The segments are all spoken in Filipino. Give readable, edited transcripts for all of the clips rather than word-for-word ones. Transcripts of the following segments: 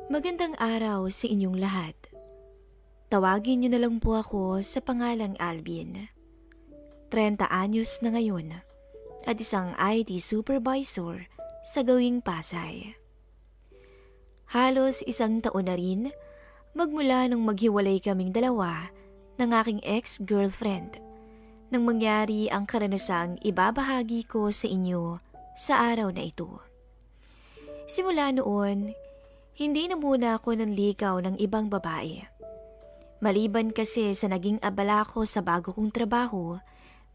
Magandang araw sa inyong lahat. Tawagin niyo na lang po ako sa pangalang Alvin. 30 anyos na ngayon at isang IT supervisor sa gawing Pasay. Halos isang taon na rin magmula nung maghiwalay kaming dalawa ng aking ex-girlfriend nang mangyari ang karanasang ibabahagi ko sa inyo sa araw na ito. Simula noon, hindi na muna ako nanligaw ng ibang babae. Maliban kasi sa naging abala ko sa bago kong trabaho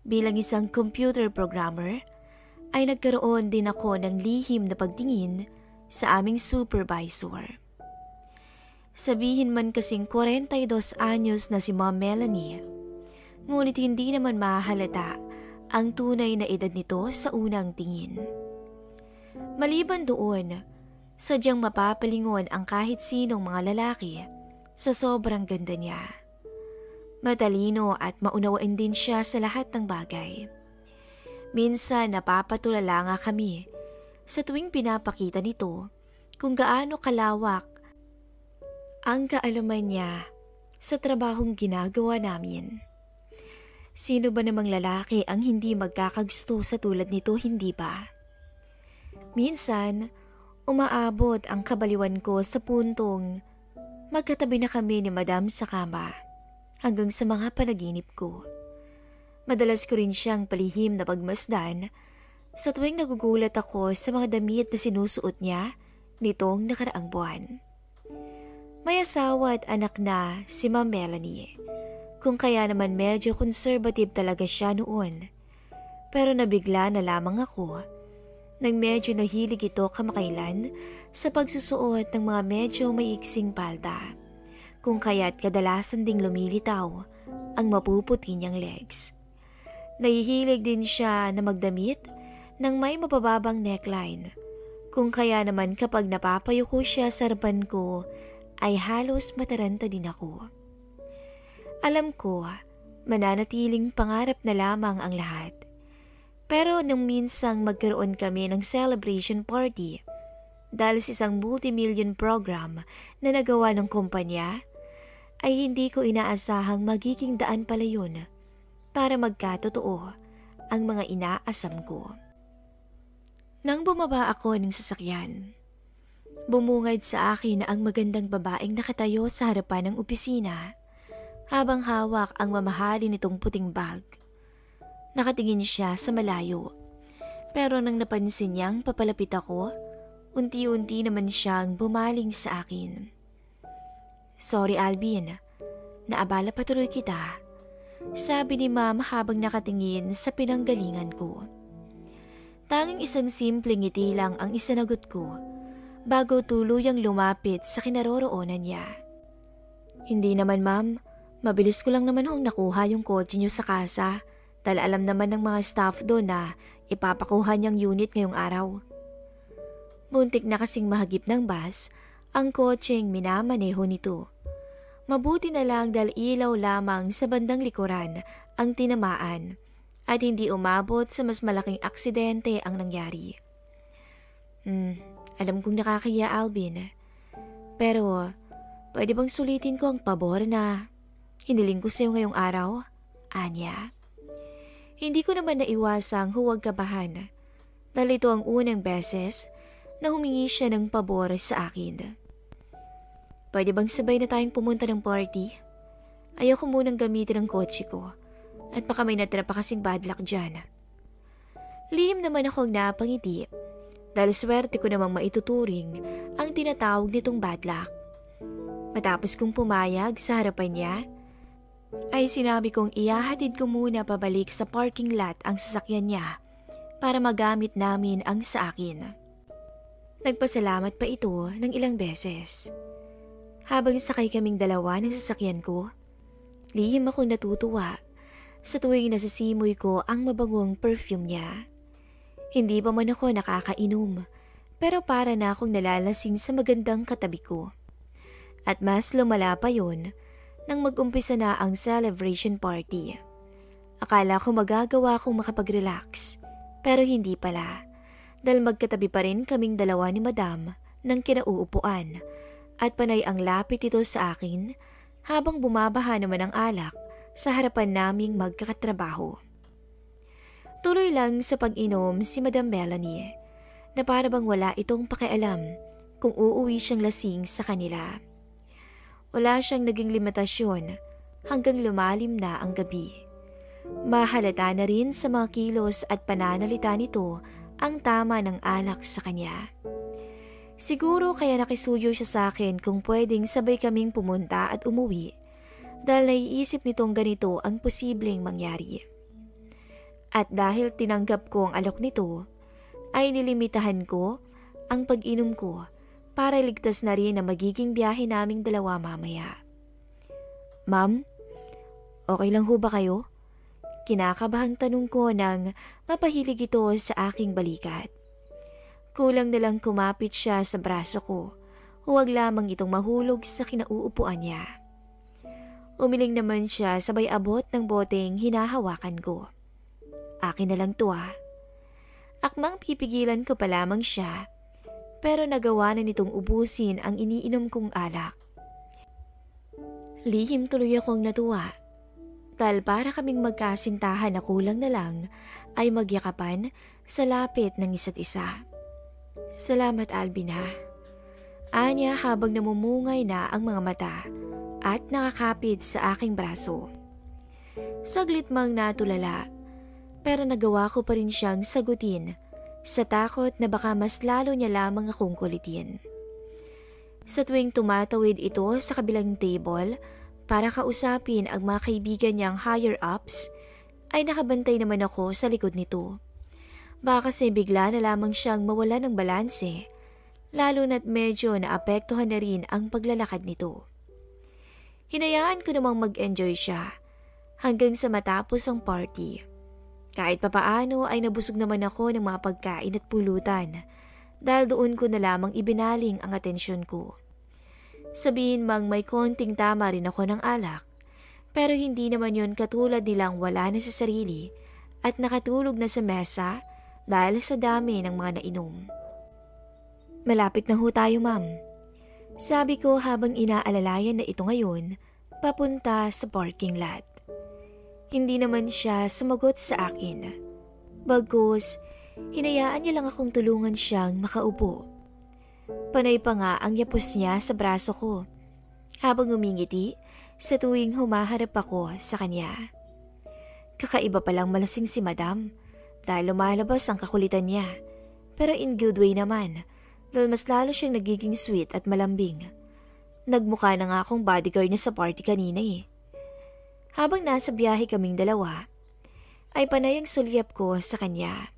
bilang isang computer programmer, ay nagkaroon din ako ng lihim na pagtingin sa aming supervisor. Sabihin man kasing 42 anyos na si Ma'am Melanie, ngunit hindi naman mahalata ang tunay na edad nito sa unang tingin. Maliban doon, sadyang mapapalingon ang kahit sinong mga lalaki sa sobrang ganda niya. Matalino at maunawain din siya sa lahat ng bagay. Minsan napapatulala nga kami sa tuwing pinapakita nito kung gaano kalawak ang kaalaman niya sa trabahong ginagawa namin. Sino ba namang lalaki ang hindi magkakagusto sa tulad nito, hindi ba? Minsan, umaabot ang kabaliwan ko sa puntong magkatabi na kami ni Madam sa kama hanggang sa mga panaginip ko. Madalas ko rin siyang palihim na pagmasdan sa tuwing nagugulat ako sa mga damit na sinusuot niya nitong nakaraang buwan. May asawa at anak na si Ma'am Melanie, kung kaya naman medyo conservative talaga siya noon. Pero nabigla na lamang ako nang medyo nahilig ito kamakailan sa pagsusuot ng mga medyo maiksing palda, kung kaya't kadalasan ding lumilitaw ang mapuputi niyang legs. Nahihilig din siya na magdamit ng may mabababang neckline, kung kaya naman kapag napapayuko siya sa harapan ko ay halos mataranta din ako. Alam ko, mananatiling pangarap na lamang ang lahat. Pero nung minsang magkaroon kami ng celebration party dahil sa isang multi-million program na nagawa ng kumpanya, ay hindi ko inaasahang magiging daan pala yun para magkatotoo ang mga inaasam ko. Nang bumaba ako ng sasakyan, bumungad sa akin ang magandang babaeng nakatayo sa harapan ng opisina habang hawak ang mamahalin nitong puting bag. Nakatingin siya sa malayo, pero nang napansin niyang papalapit ako, unti-unti naman siyang bumaling sa akin. "Sorry Alvin, naabala pa tuloy kita," sabi ni Ma'am habang nakatingin sa pinanggalingan ko. Tanging isang simpleng ngiti lang ang isinagot ko bago tuluyang lumapit sa kinaroroonan niya. "Hindi naman ma'am, mabilis ko lang naman hong nakuha yung kotse niyo sa kasa. Dahil alam naman ng mga staff doon na ipapakuha niyang unit ngayong araw." Muntik na kasing mahagip ng bus ang kotseng minamaneho nito. Mabuti na lang dahil ilaw lamang sa bandang likuran ang tinamaan at hindi umabot sa mas malaking aksidente ang nangyari. Alam kong nakakahiya Alvin, pero pwede bang sulitin ko ang pabor na hiniling ko sa'yo ngayong araw? Anya. Hindi ko naman naiwasang huwag kabahan dahil ito ang unang beses na humingi siya ng pabor sa akin. "Pwede bang sabay na tayong pumunta ng party? Ayoko munang gamitin ang kotse ko at baka may natira pa kasing bad luck dyan." Lihim naman akong napangiti dahil swerte ko namang maituturing ang tinatawag nitong bad luck. Matapos kong pumayag sa harapan niya, ay sinabi kong ihahatid ko muna pabalik sa parking lot ang sasakyan niya para magamit namin ang sa akin. Nagpasalamat pa ito ng ilang beses. Habang sakay kaming dalawa ng sasakyan ko, lihim akong natutuwa sa tuwing nasisimoy ko ang mabangong perfume niya. Hindi pa man ako nakakainom, pero para na akong nalalasing sa magandang katabi ko. At mas lumala pa yun nang mag-umpisa na ang celebration party. Akala ko magagawa akong makapag-relax, pero hindi pala, dahil magkatabi pa rin kaming dalawa ni Madam ng kinauupuan at panay ang lapit ito sa akin habang bumabaha naman ang alak sa harapan naming magkakatrabaho. Tuloy lang sa pag-inom si Madam Melanie na para bang wala itong pakialam kung uuwi siyang lasing sa kanila. Wala siyang naging limitasyon hanggang lumalim na ang gabi. Mahalata na rin sa mga kilos at pananalita nito ang tama ng alak sa kanya. Siguro kaya nakisuyo siya sa akin kung pwedeng sabay kaming pumunta at umuwi dahil naiisip nitong ganito ang posibleng mangyari. At dahil tinanggap ko ang alok nito, ay nilimitahan ko ang pag-inom ko para ligtas na rin ang magiging biyahe naming dalawa mamaya. Ma'am, okay lang ho ba kayo? Kinakabahang tanong ko nang mapahilig ito sa aking balikat. Kulang na lang kumapit siya sa braso ko, huwag lamang itong mahulog sa kinauupuan niya. Umiling naman siya sabay abot ng boteng hinahawakan ko. Akin na lang to ah. Akmang pipigilan ko pa lamang siya, pero nagawa na nitong ubusin ang iniinom kong alak. Lihim tuloy akong natuwa, dahil para kaming magkasintahan na kulang na lang ay magyakapan sa lapit ng isa't isa. Salamat Albina. Anya habang namumungay na ang mga mata at nakakapit sa aking braso. Saglit mang natulala, pero nagawa ko pa rin siyang sagutin sa takot na baka mas lalo niya lamang akong kulitin. Sa tuwing tumatawid ito sa kabilang table para kausapin ang mga kaibigan niyang higher-ups, ay nakabantay naman ako sa likod nito. Baka kasi bigla na lamang siyang mawala ng balanse, lalo na't medyo naapektuhan na rin ang paglalakad nito. Hinayaan ko namang mag-enjoy siya hanggang sa matapos ang party. Kahit papaano ay nabusog naman ako ng mga pagkain at pulutan dahil doon ko na lamang ibinaling ang atensyon ko. Sabihin mang may konting tama rin ako ng alak, pero hindi naman yon katulad nilang wala na sa sarili at nakatulog na sa mesa dahil sa dami ng mga nainom. Malapit na ho tayo ma'am. Sabi ko habang inaalalayan na ito ngayon papunta sa parking lot. Hindi naman siya sumagot sa akin. Bagkus, hinayaan niya lang akong tulungan siyang makaupo. Panay pa nga ang yapos niya sa braso ko habang umingiti sa tuwing humaharap ako sa kanya. Kakaiba palang malasing si Madam dahil lumalabas ang kakulitan niya, pero in good way naman dahil mas lalo siyang nagiging sweet at malambing. Nagmukha na nga akong bodyguard niya sa party kanina eh. Habang nasa biyahe kaming dalawa, ay panay ang sulyap ko sa kanya.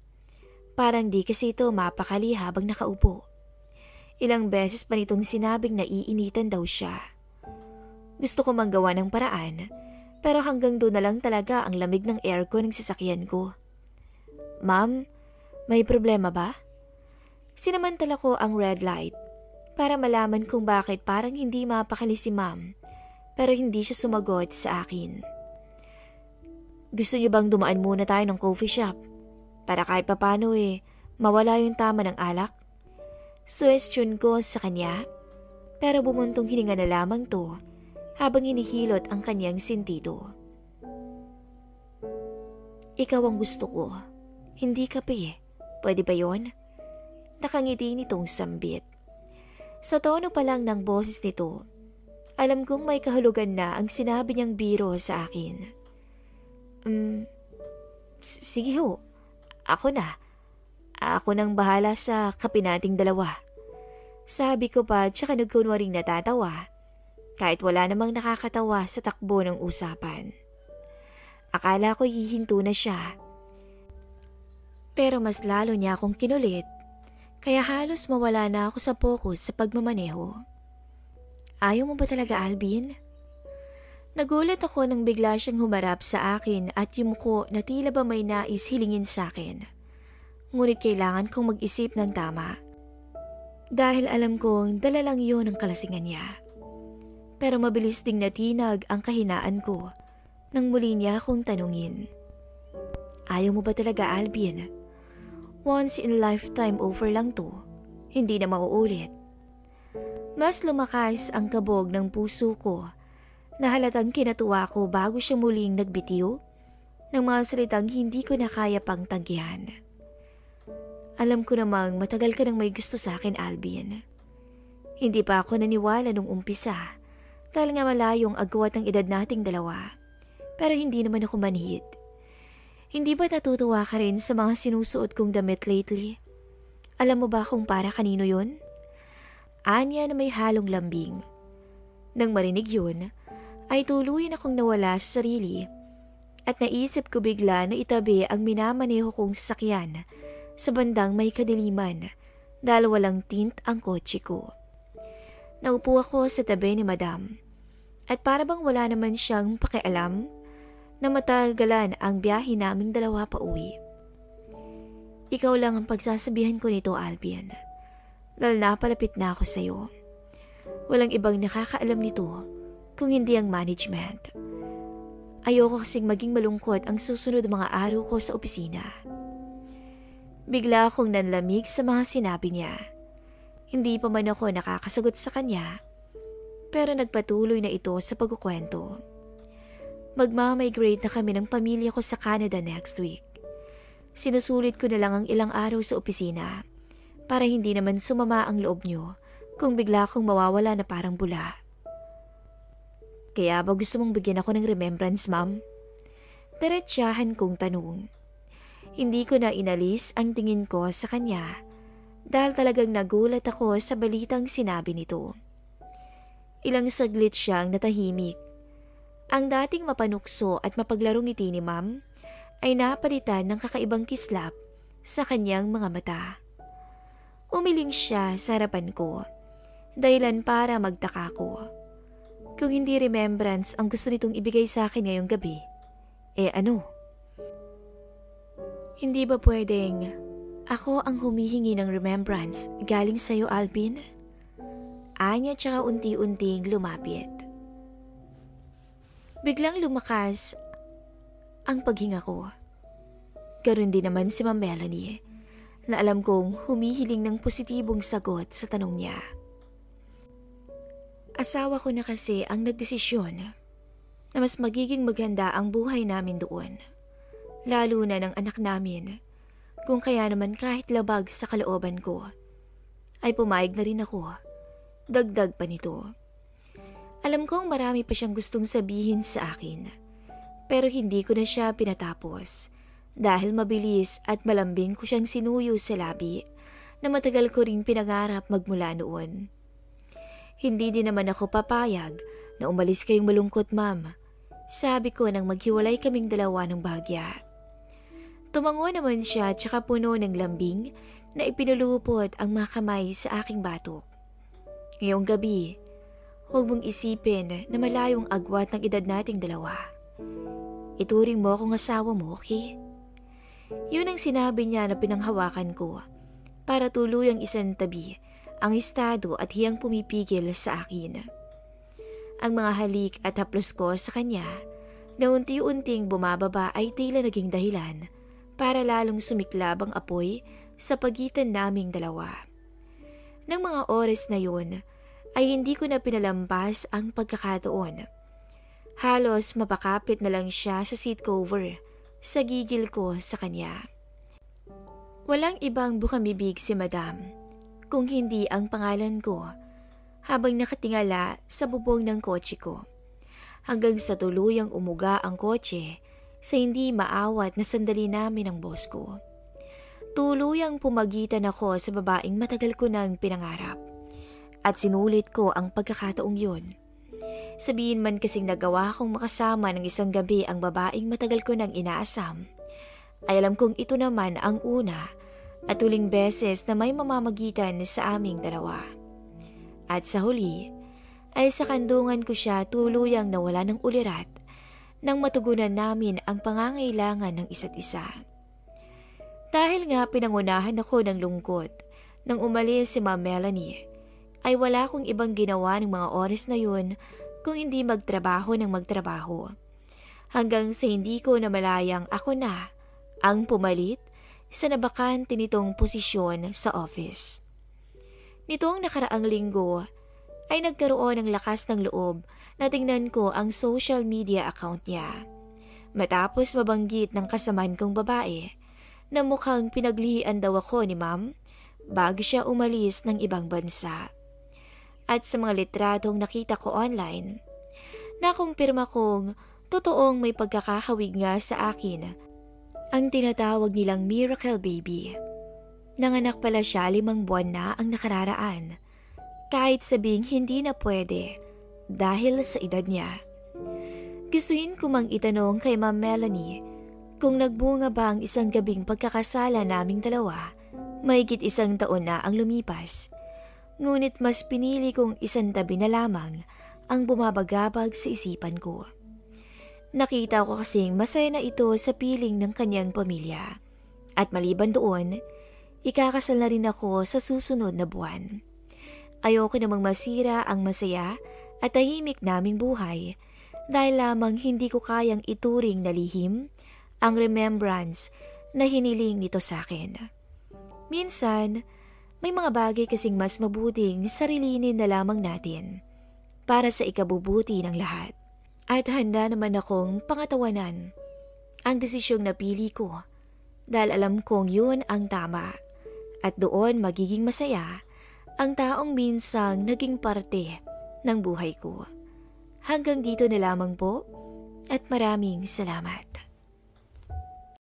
Parang di kasi ito mapakali habang nakaupo. Ilang beses pa nitong sinabing naiinitan daw siya. Gusto ko manggawa ng paraan, pero hanggang doon na lang talaga ang lamig ng aircon ng sasakyan ko. Ma'am, may problema ba? Sinamantala ko ang red light para malaman kung bakit parang hindi mapakali si ma'am, pero hindi siya sumagot sa akin. Gusto niyo bang dumaan muna tayo ng coffee shop para kahit papano mawala yung tama ng alak? Suwestyon ko sa kanya, pero bumuntong hininga na lamang to habang hinihilot ang kanyang sentido. Ikaw ang gusto ko, hindi kape. Pwede ba yon? Nakangiti nitong sambit. Sa tono pa lang ng boses nito, alam kong may kahulugan na ang sinabi niyang biro sa akin. Sige ho, ako na. Ako nang bahala sa kape nating dalawa. Sabi ko pa tsaka nagkunwaring natatawa, kahit wala namang nakakatawa sa takbo ng usapan. Akala ko hihinto na siya. Pero mas lalo niya akong kinulit, kaya halos mawala na ako sa focus sa pagmamaneho. Ayaw mo ba talaga, Alvin? Nagulat ako nang bigla siyang humarap sa akin at yumuko na tila ba may nais hilingin sa akin. Ngunit kailangan kong mag-isip ng tama. Dahil alam kong dala lang yun ang kalasingan niya. Pero mabilis ding natinag ang kahinaan ko nang muli niya akong tanungin. Ayaw mo ba talaga, Alvin? Once in a lifetime offer lang to. Hindi na mauulit. Mas lumakas ang kabog ng puso ko na halatang kinatuwa ko bago siya muling nagbitiw ng mga salitang hindi ko na kaya pang tanggihan. Alam ko namang matagal ka nang may gusto sa akin, Alvin. Hindi pa ako naniwala nung umpisa dahil nga malayong agwat ang edad nating dalawa. Pero hindi naman ako manhid. Hindi ba natutuwa ka rin sa mga sinusuot kong damit lately? Alam mo ba kung para kanino yun? Anya na may halong lambing. Nang marinig yun, ay tuluyan akong nawala sa sarili at naisip ko bigla na itabi ang minamaneho kong sasakyan sa bandang may kadiliman dahil walang tint ang kotse ko. Naupo ako sa tabi ni Madam at para bang wala naman siyang pakialam na matagalan ang biyahe naming dalawa pa uwi. Ikaw lang ang pagsasabihan ko nito, Alvin, dahil napalapit na ako sa iyo. Walang ibang nakakaalam nito kung hindi ang management. Ayoko kasing maging malungkot ang susunod mga araw ko sa opisina. Bigla akong nanlamig sa mga sinabi niya. Hindi pa man ako nakakasagot sa kanya, pero nagpatuloy na ito sa pagkukwento. Magmamigrate na kami ng pamilya ko sa Canada next week. Sinusulit ko na lang ang ilang araw sa opisina para hindi naman sumama ang loob niyo kung bigla akong mawawala na parang bula. Kaya ba gusto mong bigyan ako ng remembrance, ma'am? Diretsahan kong tanong. Hindi ko na inalis ang tingin ko sa kanya dahil talagang nagulat ako sa balitang sinabi nito. Ilang saglit siyang natahimik. Ang dating mapanukso at mapaglarong ngiti ni ma'am ay napalitan ng kakaibang kislap sa kanyang mga mata. Umiling siya sa harapan ko, dahilan para magtaka ko. Kung hindi remembrance ang gusto nitong ibigay sa akin ngayong gabi, ano? Hindi ba pwedeng ako ang humihingi ng remembrance galing sa'yo, Alvin? Anya tsaka unti-unting lumapit. Biglang lumakas ang paghinga ko. Ganon din naman si Ma'am Melanie na alam kong humihiling ng positibong sagot sa tanong niya. Asawa ko na kasi ang nagdesisyon na mas magiging maganda ang buhay namin doon. Lalo na ng anak namin, kung kaya naman kahit labag sa kalooban ko, ay pumayag na rin ako. Dagdag pa nito. Alam kong marami pa siyang gustong sabihin sa akin, pero hindi ko na siya pinatapos dahil mabilis at malambing ko siyang sinuyo sa labi na matagal ko ring pinangarap magmula noon. Hindi din naman ako papayag na umalis kayong malungkot, ma'am. Sabi ko nang maghiwalay kaming dalawa ng bahagya. Tumango naman siya tsaka puno ng lambing na ipinulupot ang mga kamay sa aking batok. Ngayong gabi, huwag mong isipin na malayong agwat ng edad nating dalawa. Ituring mo akong asawa mo, okay? Yun ang sinabi niya na pinanghawakan ko para tuluyang isantabi ang estado at hiyang pumipigil sa akin. Ang mga halik at haplos ko sa kanya na unti-unting bumababa ay tila naging dahilan para lalong sumiklab ang apoy sa pagitan naming dalawa. Nang mga oras na yun, ay hindi ko na pinalampas ang pagkakataon. Halos mapakapit na lang siya sa seat cover sa gigil ko sa kanya. Walang ibang bukambibig si Madam, kung hindi ang pangalan ko habang nakatingala sa bubong ng kotse ko. Hanggang sa tuluyang umuga ang kotse sa hindi maawat na sandali namin ng boss ko. Tuluyang pumagitan ako sa babaeng matagal ko nang pinangarap at sinulit ko ang pagkakataong yun. Sabihin man kasing nagawa kong makasama ng isang gabi ang babaeng matagal ko nang inaasam, ay alam kong ito naman ang una at huling beses na may mamamagitan sa aming dalawa. At sa huli, ay sa kandungan ko siya tuluyang nawala ng ulirat nang matugunan namin ang pangangailangan ng isa't isa. Dahil nga pinangunahan ako ng lungkot nang umalis si Ma'am Melanie, ay wala akong ibang ginawa ng mga oras na yun kung hindi magtrabaho ng magtrabaho. Hanggang sa hindi ko namalayang ako na ang pumalit sa nabakante nitong posisyon sa office. Nitong nakaraang linggo ay nagkaroon ng lakas ng loob na tingnan ko ang social media account niya. Matapos mabanggit ng kasamaan kong babae na mukhang pinaglihian daw ako ni ma'am bago siya umalis ng ibang bansa. At sa mga litratong nakita ko online, nakumpirma kong totoong may pagkakahawig nga sa akin ang tinatawag nilang miracle baby. Nanganak pala siya 5 buwan na ang nakararaan, kahit sabing hindi na pwede dahil sa edad niya. Gustuhin ko mang itanong kay Ma'am Melanie kung nagbunga ba ang isang gabing pagkakasala naming dalawa, mahigit 1 taon na ang lumipas. Ngunit mas pinili kong isantabi na lamang ang bumabagabag sa isipan ko. Nakita ko kasing masaya na ito sa piling ng kanyang pamilya. At maliban doon, ikakasal na rin ako sa susunod na buwan. Ayoko namang masira ang masaya at tahimik naming buhay dahil lamang hindi ko kayang ituring na lihim ang remembrance na hiniling nito sa akin. Minsan, may mga bagay kasing mas mabuting sarilinin na lamang natin para sa ikabubuti ng lahat. At handa naman akong pangatawanan ang desisyong napili ko dahil alam kong yun ang tama at doon magiging masaya ang taong minsang naging parte ng buhay ko. Hanggang dito na lamang po at maraming salamat.